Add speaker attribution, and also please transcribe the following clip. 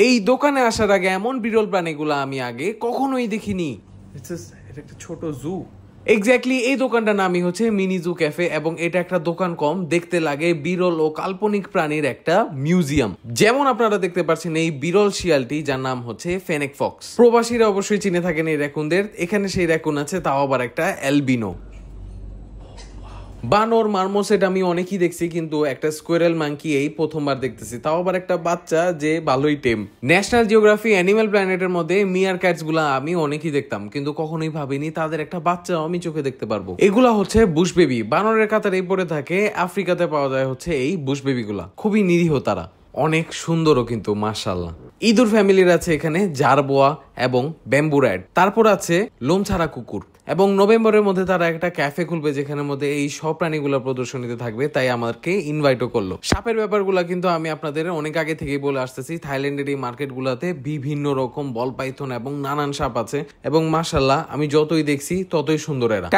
Speaker 1: এই দোকানে আসার আগে এমন বিরল প্রাণীগুলো আমি আগে কখনোই দেখিনি। এটা একটা ছোট জু। এক্স্যাক্টলি এই দোকানটার নামই হচ্ছে মিনি জু ক্যাফে এবং এটা একটা দোকান কম, দেখতে লাগে বিরল ও কাল্পনিক প্রাণীর একটা মিউজিয়াম। যেমন আপনারা দেখতে পাচ্ছেন এই বিরল শিয়ালটি, যার নাম হচ্ছে ফেনেক ফক্স। প্রবাসীরা অবশ্যই চিনে থাকেন এই র্যাকুনদের। এখানে সেই র্যাকুন আছে, তাও আবার একটা অ্যালবিনো। বানর মার্মোসেট আমি অনেকই দেখছি, কিন্তু একটা স্কোয়ারেল মাঙ্কি এই প্রথমবার দেখতেছি, তাও আবার একটা বাচ্চা যে ভালোই টেম। ন্যাশনাল জিওগ্রাফি অ্যানিমাল প্ল্যানেটের মধ্যে মিয়ার ক্যাটস গুলা আমি অনেকই দেখতাম, কিন্তু কখনোই ভাবিনি তাদের একটা বাচ্চা আমি চোখে দেখতে পারবো। এগুলা হচ্ছে বুশ বেবি। বানরের কাতারেই পড়ে থাকে। আফ্রিকাতে পাওয়া যায় হচ্ছে এই বুশ বেবি গুলা। খুবই নিরীহ তারা, অনেক সুন্দরও কিন্তু মাশাআল্লাহ। ইঁদুর ফ্যামিলির আছে এখানে জারবোয়া এবং ব্যাম্বু র্যাট। তারপর আছে লোম ছাড়া কুকুর। এবং নভেম্বরের মধ্যে তারা একটা ক্যাফে খুলবে যেখানের মধ্যে এই সব প্রাণীগুলো প্রদর্শনীতে থাকবে, তাই আমাকে ইনভাইটও করলো। সাপের ব্যাপারগুলো কিন্তু আমি আপনাদের অনেক আগে থেকেই বলে আসতেছি। থাইল্যান্ডের এই মার্কেটগুলোতে বিভিন্ন রকম বল পাইথন এবং নানান সাপ আছে, এবং মাশাআল্লাহ আমি যতই দেখছি ততই সুন্দর এরা।